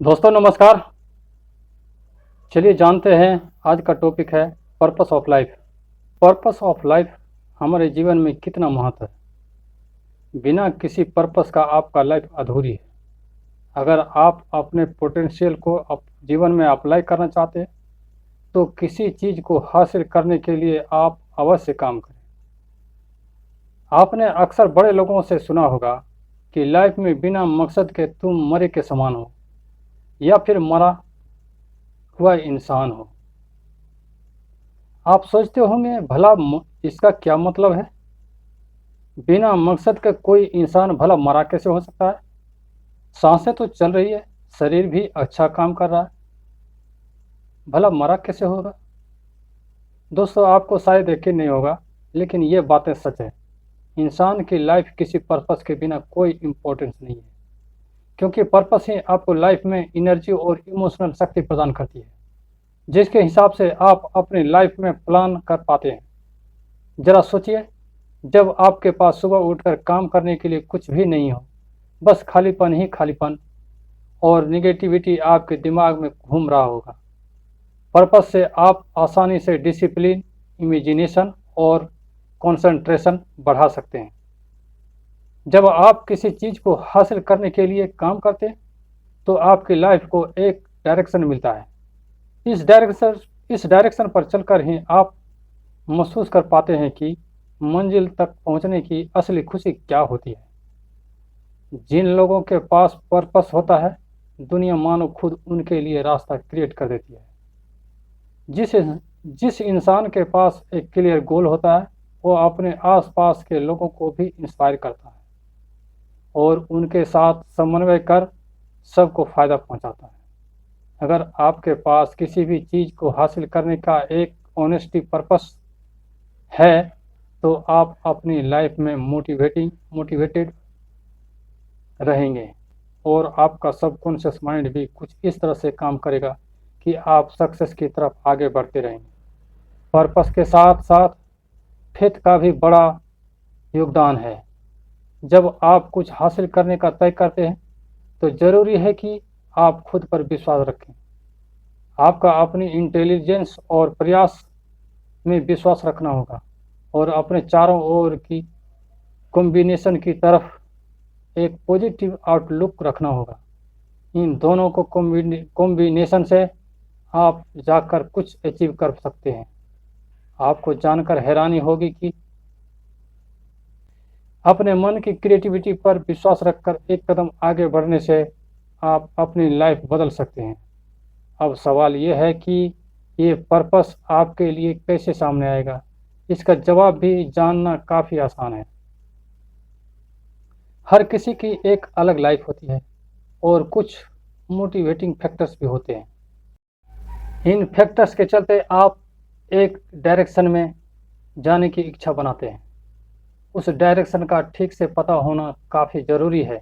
दोस्तों नमस्कार। चलिए जानते हैं आज का टॉपिक है purpose of life. Purpose of life हमारे जीवन में कितना महत्व है। बिना किसी पर्पस का आपका लाइफ अधूरी है। अगर आप अपने पोटेंशियल को जीवन में अप्लाई करना चाहते हैं तो किसी चीज़ को हासिल करने के लिए आप अवश्य काम करें। आपने अक्सर बड़े लोगों से सुना होगा कि लाइफ में बिना मकसद के तुम मरे के समान हो या फिर मरा हुआ इंसान हो। आप सोचते होंगे भला इसका क्या मतलब है। बिना मकसद के कोई इंसान भला मरा कैसे हो सकता है। सांसें तो चल रही है, शरीर भी अच्छा काम कर रहा है, भला मरा कैसे होगा। दोस्तों आपको शायद यकीन नहीं होगा लेकिन ये बातें सच है। इंसान की लाइफ किसी पर्पस के बिना कोई इम्पोर्टेंस नहीं है, क्योंकि पर्पस ही आपको लाइफ में एनर्जी और इमोशनल शक्ति प्रदान करती है, जिसके हिसाब से आप अपनी लाइफ में प्लान कर पाते हैं। ज़रा सोचिए, जब आपके पास सुबह उठकर काम करने के लिए कुछ भी नहीं हो, बस खालीपन ही खालीपन और निगेटिविटी आपके दिमाग में घूम रहा होगा। पर्पस से आप आसानी से डिसिप्लिन, इमेजिनेशन और कंसंट्रेशन बढ़ा सकते हैं। जब आप किसी चीज़ को हासिल करने के लिए काम करते हैं तो आपकी लाइफ को एक डायरेक्शन मिलता है। इस डायरेक्शन पर चलकर ही आप महसूस कर पाते हैं कि मंजिल तक पहुंचने की असली खुशी क्या होती है। जिन लोगों के पास पर्पस होता है, दुनिया मानो खुद उनके लिए रास्ता क्रिएट कर देती है। जिस जिस इंसान के पास एक क्लियर गोल होता है वो अपने आसपास के लोगों को भी इंस्पायर करता है और उनके साथ समन्वय कर सबको फ़ायदा पहुंचाता है। अगर आपके पास किसी भी चीज़ को हासिल करने का एक ऑनेस्टी पर्पस है तो आप अपनी लाइफ में मोटिवेटेड रहेंगे और आपका सबकॉन्शियस माइंड भी कुछ इस तरह से काम करेगा कि आप सक्सेस की तरफ आगे बढ़ते रहेंगे। पर्पस के साथ साथ फेथ का भी बड़ा योगदान है। जब आप कुछ हासिल करने का तय करते हैं तो ज़रूरी है कि आप खुद पर विश्वास रखें। आपका अपनी इंटेलिजेंस और प्रयास में विश्वास रखना होगा और अपने चारों ओर की कॉम्बिनेशन की तरफ एक पॉजिटिव आउटलुक रखना होगा। इन दोनों को कॉम्बिनेशन से आप जाकर कुछ अचीव कर सकते हैं। आपको जानकर हैरानी होगी कि अपने मन की क्रिएटिविटी पर विश्वास रखकर एक कदम आगे बढ़ने से आप अपनी लाइफ बदल सकते हैं। अब सवाल यह है कि ये पर्पस आपके लिए कैसे सामने आएगा। इसका जवाब भी जानना काफ़ी आसान है। हर किसी की एक अलग लाइफ होती है और कुछ मोटिवेटिंग फैक्टर्स भी होते हैं। इन फैक्टर्स के चलते आप एक डायरेक्शन में जाने की इच्छा बनाते हैं। उस डायरेक्शन का ठीक से पता होना काफ़ी ज़रूरी है।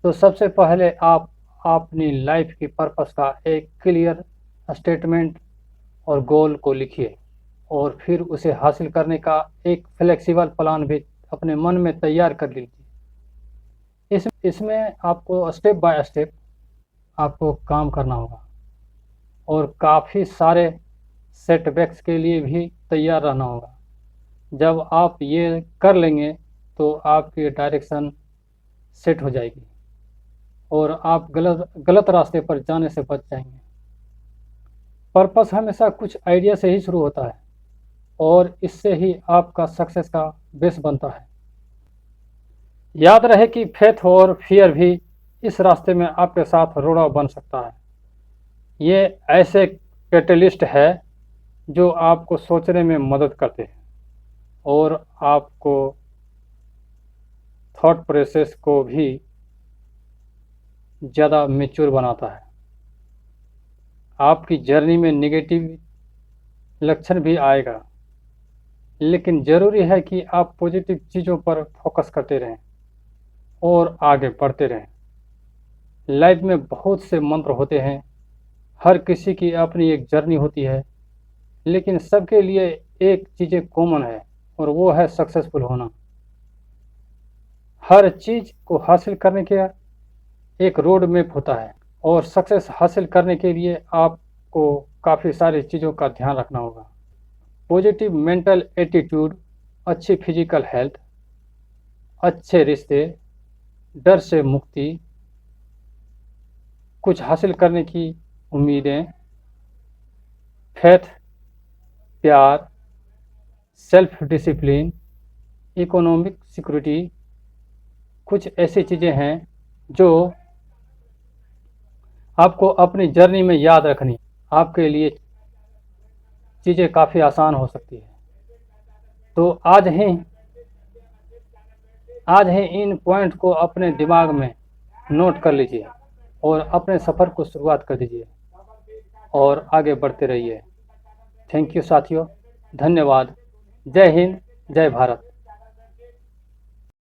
तो सबसे पहले आप अपनी लाइफ की पर्पस का एक क्लियर स्टेटमेंट और गोल को लिखिए और फिर उसे हासिल करने का एक फ्लेक्सिबल प्लान भी अपने मन में तैयार कर लीजिए। इसमें आपको स्टेप बाय स्टेप आपको काम करना होगा और काफ़ी सारे सेटबैक्स के लिए भी तैयार रहना होगा। जब आप ये कर लेंगे तो आपकी डायरेक्शन सेट हो जाएगी और आप गलत रास्ते पर जाने से बच जाएंगे। पर्पस हमेशा कुछ आइडिया से ही शुरू होता है और इससे ही आपका सक्सेस का बेस बनता है। याद रहे कि फेथ और फियर भी इस रास्ते में आपके साथ रोड़ा बन सकता है। ये ऐसे कैटलिस्ट है जो आपको सोचने में मदद करते हैं और आपको थॉट प्रोसेस को भी ज़्यादा मैच्योर बनाता है। आपकी जर्नी में नेगेटिव लक्षण भी आएगा, लेकिन ज़रूरी है कि आप पॉजिटिव चीज़ों पर फोकस करते रहें और आगे बढ़ते रहें। लाइफ में बहुत से मंत्र होते हैं, हर किसी की अपनी एक जर्नी होती है, लेकिन सबके लिए एक चीज़ें कॉमन है और वो है सक्सेसफुल होना। हर चीज़ को हासिल करने का एक रोड मैप होता है और सक्सेस हासिल करने के लिए आपको काफ़ी सारी चीज़ों का ध्यान रखना होगा। पॉजिटिव मेंटल एटीट्यूड, अच्छी फिजिकल हेल्थ, अच्छे रिश्ते, डर से मुक्ति, कुछ हासिल करने की उम्मीदें, फेथ, प्यार, सेल्फ डिसिप्लिन, इकोनॉमिक सिक्योरिटी, कुछ ऐसी चीज़ें हैं जो आपको अपनी जर्नी में याद रखनी। आपके लिए चीज़ें काफ़ी आसान हो सकती है। तो आज ही इन पॉइंट को अपने दिमाग में नोट कर लीजिए और अपने सफ़र को शुरुआत कर दीजिए और आगे बढ़ते रहिए। थैंक यू साथियों, धन्यवाद। जय हिंद, जय भारत।